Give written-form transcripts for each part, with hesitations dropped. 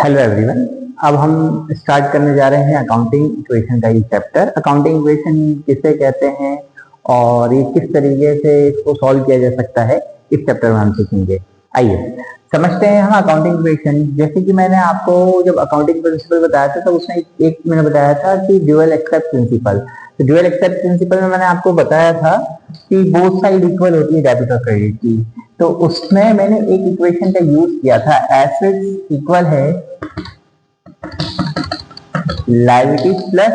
Hello everyone. अब हम start करने जा रहे हैं अकाउंटिंग इक्वेशन का ये चैप्टर। अकाउंटिंग इक्वेशन किसे कहते हैं और ये किस तरीके से इसको सॉल्व किया जा सकता है, इस चैप्टर में हम सीखेंगे। आइए समझते हैं हम अकाउंटिंग इक्वेशन। जैसे कि मैंने आपको जब अकाउंटिंग प्रिंसिपल बताया था तो उसमें एक मैंने बताया था कि ड्यूअल एक्सेप्ट प्रिंसिपल। तो ड्यूअल एक्सेप्ट प्रिंसिपल में मैंने आपको बताया था कि बोथ साइड इक्वल होती है डेबिट और क्रेडिट की। तो उसमें मैंने एक इक्वेशन का यूज किया था, एसेट्स इक्वल है लायबिलिटीज प्लस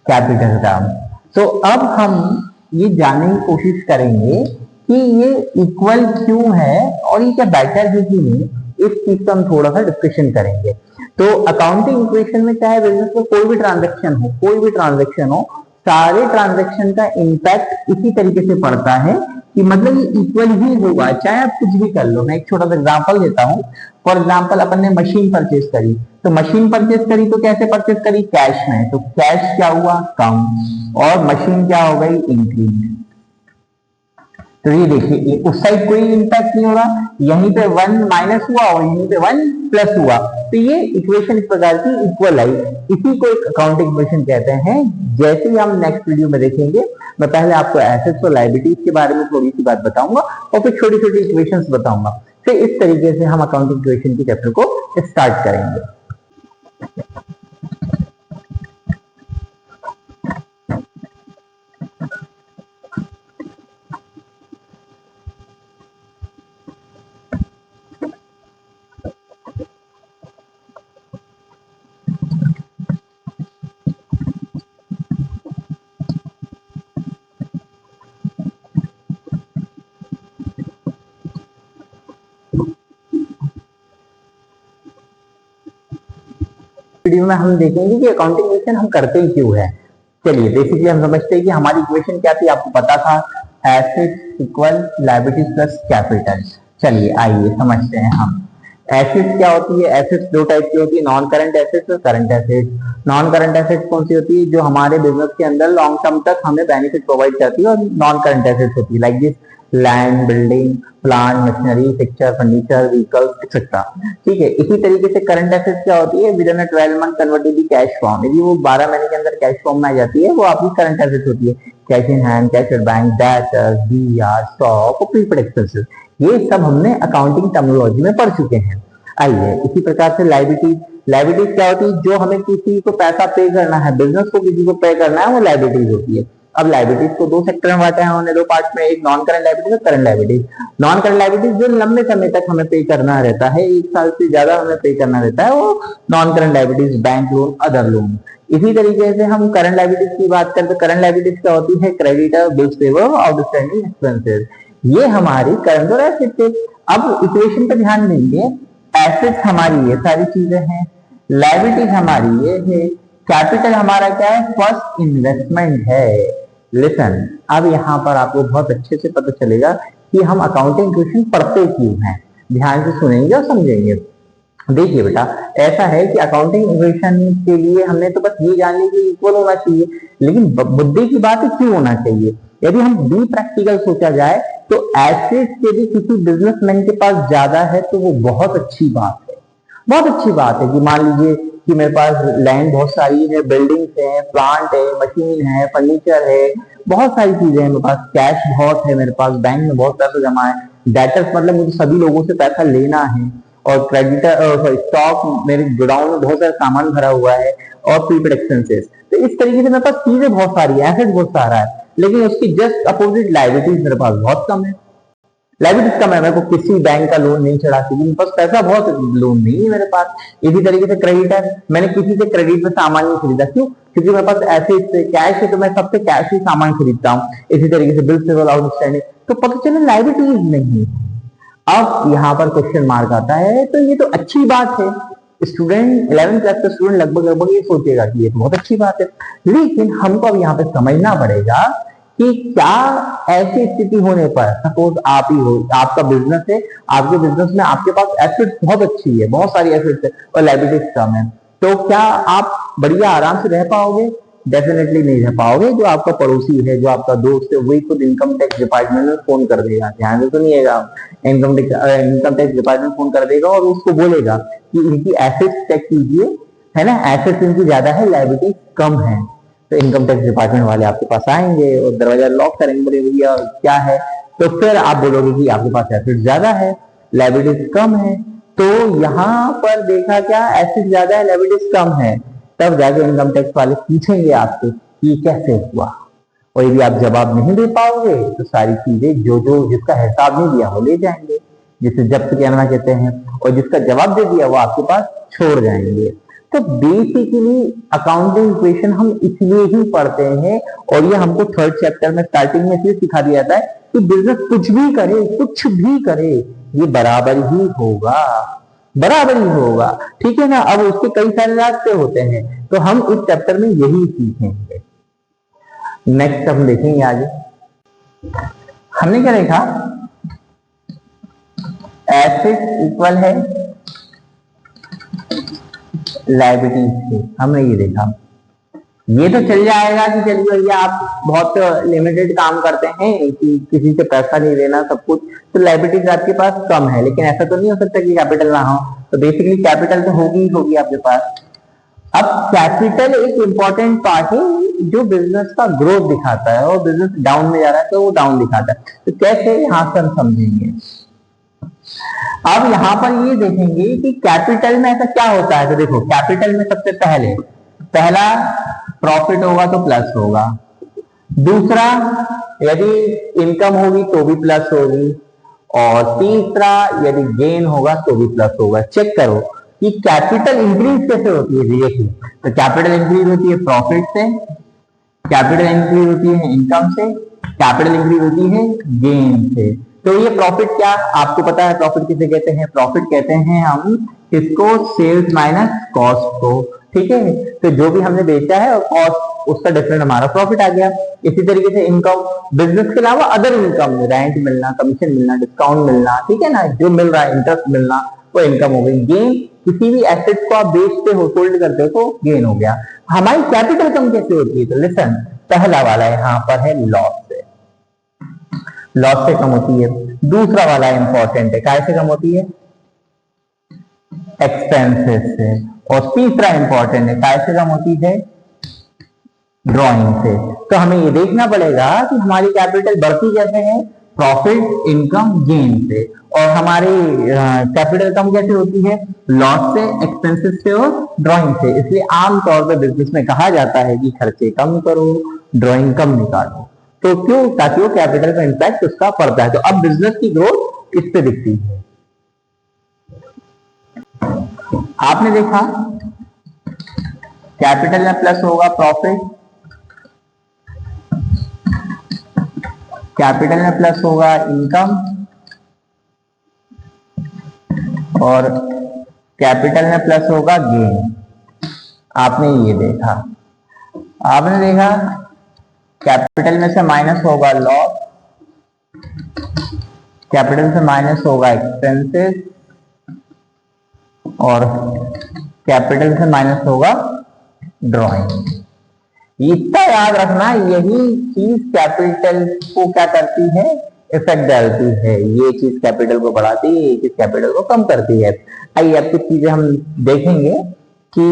कैपिटल टर्म। तो अब हम ये जानने की कोशिश करेंगे कि ये इक्वल क्यों है और ये क्या बेटर है कि नहीं, इस चीज का हम थोड़ा सा डिस्कशन करेंगे। तो अकाउंटिंग इक्वेशन में चाहे बिजनेस में कोई भी ट्रांजेक्शन हो, सारे ट्रांजेक्शन का इम्पैक्ट इसी तरीके से पड़ता है कि मतलब ये इक्वल ही होगा, चाहे आप कुछ भी कर लो। मैं एक छोटा सा एग्जांपल देता हूँ। फॉर एग्जांपल अपन ने मशीन परचेज करी, तो मशीन परचेज करी तो कैसे परचेज करी, कैश में। तो कैश क्या हुआ, कम, और मशीन क्या हो गई, इंक्रीज। तो ये देखिए उस साइड कोई इम्पैक्ट नहीं हो रहा, यहीं पे 1 माइनस हुआ और यहीं पे 1 प्लस हुआ। तो ये इक्वेशन इस प्रकार की इक्वल आई, इसी को एक अकाउंटिंग इक्वेशन कहते हैं। जैसे ही हम नेक्स्ट वीडियो में देखेंगे, मैं पहले आपको एसेट्स और लायबिलिटीज के बारे में थोड़ी सी बात बताऊंगा और फिर छोटी छोटी इक्वेशंस बताऊंगा। फिर इस तरीके से हम अकाउंटिंग इक्वेशन के चैप्टर को स्टार्ट करेंगे। वीडियो में हम देखेंगे कि अकाउंटिंग इक्वेशन हम करते ही क्यों है। चलिए बेसिकली हम समझते हैं कि हमारी इक्वेशन क्या थी, आपको पता था, assets equal liabilities plus capital. चलिए आइए समझते हैं हम। एसेट्स क्या होती है, एसेट्स दो टाइप की होती है, नॉन करंट एसेट्स और current assets. Non current assets कौन सी होती है, जो हमारे बिजनेस के अंदर लॉन्ग टर्म तक हमें बेनिफिट प्रोवाइड करती है, और नॉन करंट एसेट्स होती है like this land, building, plant, machinery, fixture, furniture, vehicles etcetera. ठीक है, इसी तरीके से करंट एसेट्स क्या होती है, with in 12 month convertible cash form. यदि वो 12 महीने के अंदर कैश फॉर्म में आ जाती है, वो आपकी करंट एसेट्स होती है। Cash in hand, cash at bank, debtors, DR, stock और प्रीपेड एक्सपेंसेस, ये सब हमने अकाउंटिंग टर्मिनोलॉजी में पढ़ चुके हैं। आइए इसी प्रकार से लायबिलिटीज क्या होती है, जो हमें किसी को पैसा पे करना है, बिजनेस को किसी को पे करना है, वो लायबिलिटीज होती है। अब लायबिलिटीज को दो सेक्टर में बांटा है उन्होंने, दो पार्ट में, एक नॉन करंट लायबिलिटीज और current liabilities. Non current liabilities जो लंबे समय तक हमें पे करना रहता है, 1 साल से ज्यादा हमें पे करना रहता है, वो non current liabilities, bank loan, other loan. इसी तरीके से हम करंट लायबिलिटीज की बात करते हैं। करंट लायबिलिटीज क्या होती है, creditor, bills payable, outstanding expenses, ये हमारी करंट और एसेट्स है। अब इक्वेशन पर ध्यान देंगे, एसेट्स हमारी ये सारी चीजें हैं, लायबिलिटीज हमारी ये है, कैपिटल हमारा क्या है, फर्स्ट इन्वेस्टमेंट है। लिसन, अब यहाँ पर आपको बहुत अच्छे से पता चलेगा कि हम अकाउंटिंग इक्वेशन पढ़ते क्यों हैं। ध्यान से सुनेंगे और समझेंगे। देखिए बेटा, ऐसा है कि अकाउंटिंग इक्वेशन के लिए हमने तो बस ये जान लिया कि इक्वल होना चाहिए, लेकिन मुद्दे की बात है क्यों होना चाहिए। यदि हम बी प्रैक्टिकल सोचा जाए तो एसेट्स यदि किसी बिजनेसमैन के पास ज्यादा है तो वो बहुत अच्छी बात है। बहुत अच्छी बात है कि मान लीजिए कि मेरे पास लैंड बहुत सारी है, बिल्डिंग्स है, प्लांट है, मशीन है, फर्नीचर है, बहुत सारी चीजें हैं मेरे पास, कैश बहुत है मेरे पास, बैंक में बहुत पैसा जमा है, डेटर्स मतलब मुझे सभी लोगों से पैसा लेना है, और क्रेडिटर स्टॉक, मेरे गोडाउन में बहुत सारा सामान भरा हुआ है, और प्रीपेड एक्सपेंसेस। तो इस तरीके से मेरे पास चीजें बहुत सारी है, एसेट बहुत सारा है, लेकिन उसकी जस्ट अपोजिट लायबिलिटीज मेरे पास बहुत कम है। लायबिलिटीज कम है, मेरे को किसी बैंक का लोन नहीं चढ़ा, क्योंकि मेरे पास पैसा बहुत, लोन नहीं है मेरे पास। इसी तरीके से क्रेडिट है, मैंने किसी से क्रेडिट में सामान नहीं खरीदा, क्यों, क्योंकि मेरे पास ऐसे कैश है, तो मैं सबसे कैश ही सामान खरीदता हूँ। इसी तरीके से बिल्स पेबल, आउटस्टैंडिंग, तो पता चला लायबिलिटीज नहीं। अब यहाँ पर क्वेश्चन मार्क आता है, तो ये तो अच्छी बात है, स्टूडेंट 11th क्लास का स्टूडेंट लगभग ये सोचेगा कि ये तो बहुत अच्छी बात है, लेकिन हमको अब यहाँ पे समझना पड़ेगा कि क्या ऐसी स्थिति होने पर, सपोज आप ही हो, आपका बिजनेस है, आपके बिजनेस में आपके पास एसेट्स बहुत अच्छी है, बहुत सारी एसेट्स है और लायबिलिटीज कम है, तो क्या आप बढ़िया आराम से रह पाओगे? डेफिनेटली नहीं दे पाओगे। जो आपका पड़ोसी है, जो आपका दोस्त है, वही खुद इनकम टैक्स डिपार्टमेंट में फोन कर देगा। ध्यान से सुनिएगा, इनकम टैक्स डिपार्टमेंट फोन कर देगा और उसको बोलेगा कि इनकी एसेट्स चेक कीजिए, है ना, एसेट्स इनकी ज्यादा है, लायबिलिटी कम है। तो इनकम टैक्स डिपार्टमेंट वाले आपके पास आएंगे और दरवाजा लॉक करेंगे, बोले भैया क्या है, तो फिर आप बोलोगे कि आपके पास एसेट ज्यादा है, लायबिलिटीज कम है। तो यहाँ पर देखा क्या, एसेट ज्यादा है, लायबिलिटीज कम है, तब जाके इनकम टैक्स वाले पूछेंगे आपसे कि कैसे हुआ। और यदि आप जवाब नहीं दे पाओगे तो सारी चीजें जो जो जिसका हिसाब नहीं दिया वो ले जाएंगे, जिसे जब्त करना कहते हैं, और जिसका जवाब दे दिया वो आपके पास छोड़ जाएंगे। तो बेसिकली अकाउंटिंग इक्वेशन हम इसलिए ही पढ़ते हैं, और ये हमको थर्ड चैप्टर में स्टार्टिंग में इसलिए सिखा दिया जाता है कि बिजनेस कुछ भी करे, कुछ भी करे, ये बराबर ही होगा, बराबर ही होगा, ठीक है ना। अब उसके कई सारे रास्ते होते हैं, तो हम इस चैप्टर में यही सीखेंगे। नेक्स्ट हम देखेंगे आगे। हमने क्या देखा, एसेट इक्वल है लायबिलिटीज से, हमने ये देखा। ये तो चल जाएगा कि चलिए भैया आप बहुत लिमिटेड काम करते हैं कि किसी से पैसा नहीं लेना सब कुछ, तो लायबिलिटीज आपके पास कम है, लेकिन ऐसा तो नहीं हो सकता कि कैपिटल ना हो। तो बेसिकली कैपिटल तो होगी ही होगी आपके पास। अब कैपिटल एक इंपॉर्टेंट पार्ट है जो बिजनेस का ग्रोथ दिखाता है, और बिजनेस डाउन में जा रहा है तो वो डाउन दिखाता है। तो कैसे, यहां से हम समझेंगे। अब यहां पर ये देखेंगे कि कैपिटल में ऐसा क्या होता है। तो देखो, कैपिटल में सबसे पहला प्रॉफिट होगा तो प्लस होगा, दूसरा यदि इनकम होगी तो भी प्लस होगी, और तीसरा यदि गेन होगा तो भी प्लस होगा। चेक करो कि कैपिटल इंक्रीज कैसे होती है। देखिए, तो कैपिटल इंक्रीज होती है प्रॉफिट से, कैपिटल इंक्रीज होती है इनकम से, कैपिटल इंक्रीज होती है गेन से। तो ये प्रॉफिट क्या आपको पता है, प्रॉफिट किसे कहते हैं? प्रॉफिट कहते हैं हम इसको सेल्स माइनस कॉस्ट को, ठीक है। तो जो भी हमने बेचा है और कॉस्ट, उसका डिफरेंस हमारा प्रॉफिट आ गया। इसी तरीके से इनकम, बिजनेस के अलावा अदर इनकम, रेंट मिलना, कमीशन मिलना, डिस्काउंट मिलना, ठीक है ना, जो मिल रहा है, इंटरेस्ट मिलना, वो इनकम हो गई। गेन, किसी भी एसेट को आप बेचते हो, होल्ड करते हो तो गेन हो गया। हमारी कैपिटल कम कैसे होती है? तो लिसन, पहला वाला यहाँ पर है लॉस से, लॉस से कम होती है। दूसरा वाला इंपॉर्टेंट है, कैसे कम होती है? एक्सपेंसेस से। और तीसरा इंपॉर्टेंट है, कैसे कम होती है? ड्रॉइंग से। तो हमें ये देखना पड़ेगा कि हमारी कैपिटल बढ़ती कैसे है? प्रॉफिट, इनकम, गेन से। और हमारी कैपिटल कम कैसे होती है? लॉस से, एक्सपेंसेस से और ड्रॉइंग से। इसलिए आमतौर पर बिजनेस में कहा जाता है कि खर्चे कम करो, ड्रॉइंग कम निकालो। तो क्यों? ताकि वो कैपिटल का इंपैक्ट उसका पड़ता है। तो अब बिजनेस की ग्रोथ इस पे दिखती है। आपने देखा कैपिटल में प्लस होगा प्रॉफिट, कैपिटल में प्लस होगा इनकम, और कैपिटल में प्लस होगा गेन। आपने ये देखा। आपने देखा कैपिटल में से माइनस होगा लॉस, कैपिटल से माइनस होगा एक्सपेंसेस, और कैपिटल से माइनस होगा ड्रॉइंग। इतना याद रखना, यही चीज कैपिटल को क्या करती है? इफेक्ट डालती है। ये चीज कैपिटल को बढ़ाती है, ये चीज कैपिटल को कम करती है। आइए अब कुछ चीजें हम देखेंगे कि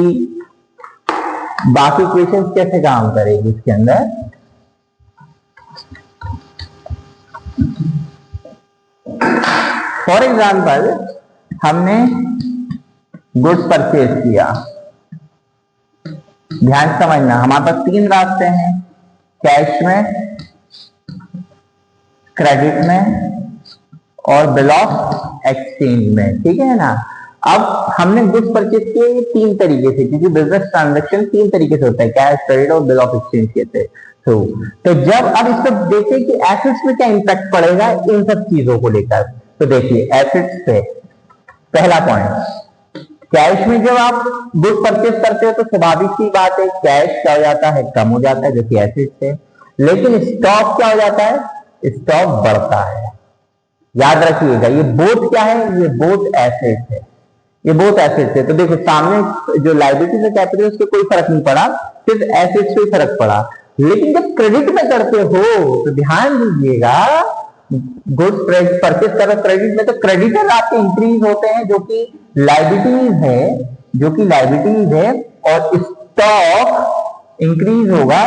बाकी इक्वेशंस कैसे काम करेगी इसके अंदर। फॉर एग्जाम्पल, हमने गुड्स परचेज किया। ध्यान समझना, हमारे पास तीन रास्ते हैं, कैश में, क्रेडिट में, और बिल ऑफ एक्सचेंज में, ठीक है ना। अब हमने गुड्स परचेज किए तीन तरीके से, क्योंकि बिजनेस ट्रांजैक्शन तीन तरीके से होता है, कैश, क्रेडिट और बिल ऑफ एक्सचेंज कहते हैं। तो जब अब इसको देखें कि एसेट्स में क्या इंपैक्ट पड़ेगा इन सब चीजों को लेकर। तो देखिए, एसेट्स पे पहला पॉइंट, कैश में जब आप गुड परचेज करते हो तो स्वाभाविक सी बात है, कैश क्या हो जाता है? कम हो जाता है, जो कि एसेट है। लेकिन स्टॉक क्या हो जाता है? स्टॉक बढ़ता है। याद रखिएगा, ये बोथ क्या है? ये बोथ एसेट है, ये बोथ एसेट है। तो देखो, सामने जो लायबिलिटी से कैपिटल, उसके कोई फर्क नहीं पड़ा, सिर्फ एसेट्स पे फर्क पड़ा। लेकिन जब क्रेडिट में करते हो तो ध्यान दीजिएगा, गुड्स परचेस कर क्रेडिट में तो क्रेडिटर आपके इंक्रीज होते हैं जो कि लाइबिलिटीज है, और स्टॉक इंक्रीज होगा।